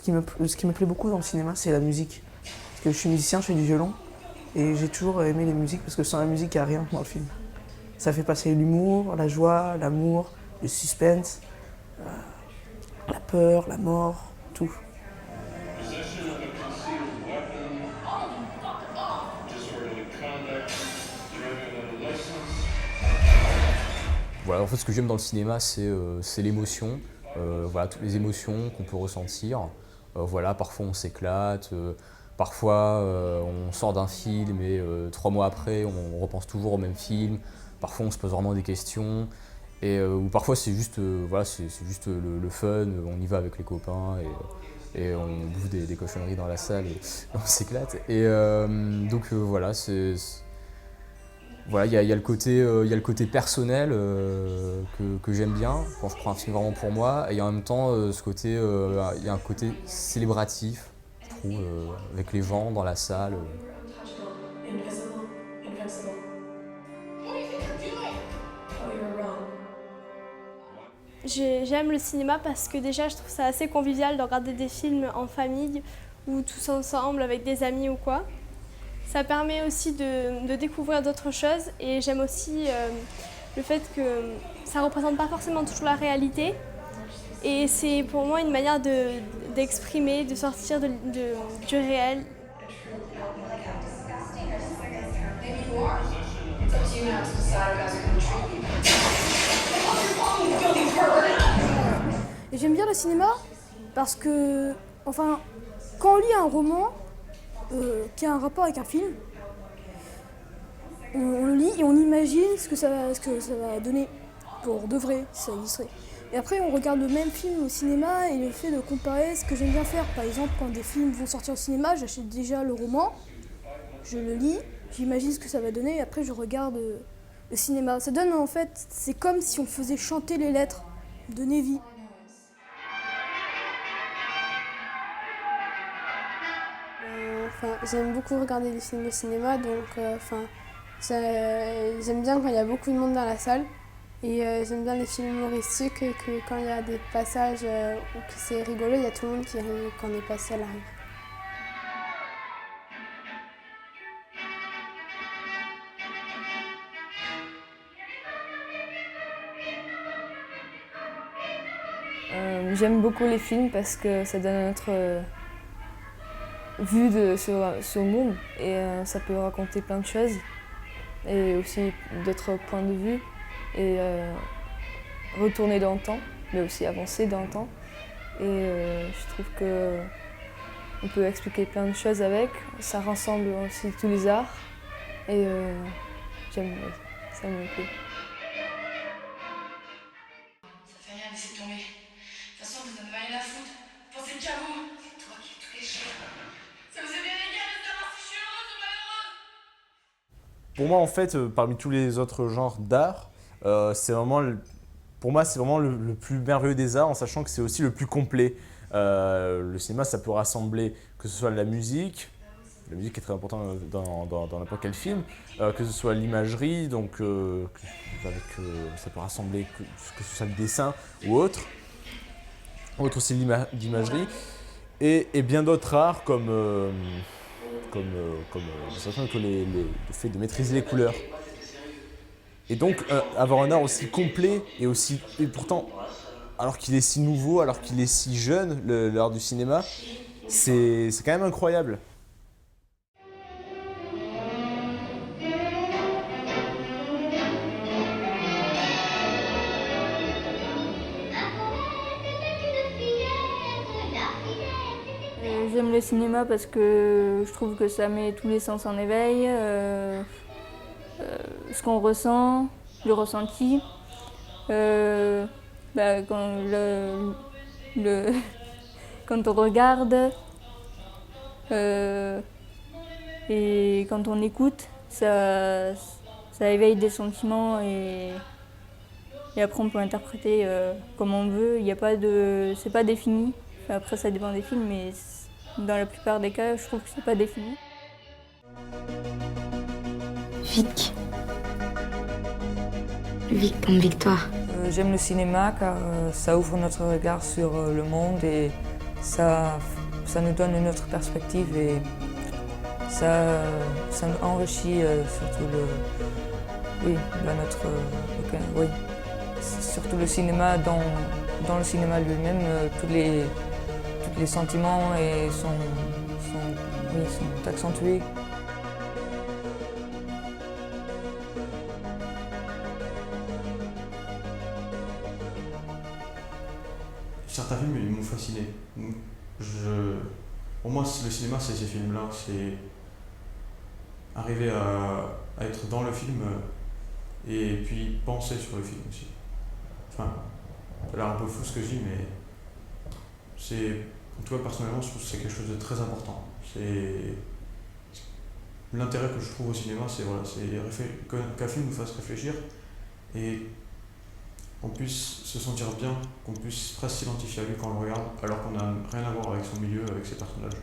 Ce qui me plaît beaucoup dans le cinéma, c'est la musique. Parce que je suis musicien, je fais du violon. Et j'ai toujours aimé les musiques parce que sans la musique, il n'y a rien dans le film. Ça fait passer l'humour, la joie, l'amour, le suspense, la peur, la mort, tout. Voilà, en fait, ce que j'aime dans le cinéma, c'est l'émotion. Voilà, toutes les émotions qu'on peut ressentir. Voilà, parfois on s'éclate, parfois on sort d'un film et 3 mois après, on repense toujours au même film. Parfois, on se pose vraiment des questions. Ou parfois, c'est juste, voilà, c'est juste le fun, on y va avec les copains et on bouffe des cochonneries dans la salle et on s'éclate. Voilà, voilà, il y a le côté personnel que j'aime bien quand je prends un film vraiment pour moi, et en même temps il y a un côté célébratif, je trouve, avec les gens dans la salle. J'aime le cinéma parce que déjà je trouve ça assez convivial de regarder des films en famille ou tous ensemble avec des amis ou quoi. Ça permet aussi de découvrir d'autres choses et j'aime aussi le fait que ça ne représente pas forcément toujours la réalité. Et c'est pour moi une manière d'exprimer, de sortir du réel. J'aime bien le cinéma parce que, enfin, quand on lit un roman qui a un rapport avec un film, on le lit et on imagine ce que ça va donner pour de vrai, si ça existerait. Et après, on regarde le même film au cinéma et le fait de comparer, ce que j'aime bien faire. Par exemple, quand des films vont sortir au cinéma, j'achète déjà le roman, je le lis, j'imagine ce que ça va donner et après je regarde le cinéma. Ça donne en fait, c'est comme si on faisait chanter les lettres de Nevi. J'aime beaucoup regarder des films au cinéma, donc j'aime bien quand il y a beaucoup de monde dans la salle. Et j'aime bien les films humoristiques, que quand il y a des passages où que c'est rigolo, il y a tout le monde qui rit quand on est passé à l'arrière. J'aime beaucoup les films parce que ça donne notre vue sur le monde et ça peut raconter plein de choses et aussi d'autres points de vue et retourner dans le temps, mais aussi avancer dans le temps. Et je trouve qu'on peut expliquer plein de choses avec. Ça rassemble aussi tous les arts et j'aime ça me plaît. Ça fait rien, laissez tomber. De toute façon, vous n'en avez rien à foutre. Pensez qu'à vous. C'est toi qui es triché. Ça vous est bien égal de savoir si je suis heureuse ou malheureuse. Pour moi, en fait, parmi tous les autres genres d'art, pour moi, c'est vraiment le plus merveilleux des arts, en sachant que c'est aussi le plus complet. Le cinéma, ça peut rassembler que ce soit la musique est très importante dans n'importe quel film, que ce soit l'imagerie, donc ça peut rassembler que ce soit le dessin ou autre aussi l'imagerie, et bien d'autres arts comme le fait de maîtriser les couleurs. Et donc avoir un art aussi complet et pourtant, alors qu'il est si nouveau, alors qu'il est si jeune, l'art du cinéma, c'est quand même incroyable. J'aime le cinéma parce que je trouve que ça met tous les sens en éveil, ce qu'on ressent, le ressenti. Quand on regarde et quand on écoute, ça éveille des sentiments et après on peut interpréter comme on veut. C'est pas défini. Après ça dépend des films, mais dans la plupart des cas, je trouve que c'est pas défini. Vic. Vic comme victoire. J'aime le cinéma car ça ouvre notre regard sur le monde et ça nous donne une autre perspective et ça nous enrichit surtout surtout le cinéma, dans le cinéma lui-même, tous les sentiments sont accentués. Certains films ils m'ont fasciné. Pour moi, le cinéma, c'est ces films-là. C'est arriver à être dans le film et puis penser sur le film aussi. Enfin, ça a l'air un peu fou ce que je dis, mais en tout cas, personnellement, je trouve que c'est quelque chose de très important. L'intérêt que je trouve au cinéma, c'est qu'un film nous fasse réfléchir et qu'on puisse se sentir bien, qu'on puisse presque s'identifier à lui quand on le regarde, alors qu'on n'a rien à voir avec son milieu, avec ses personnages.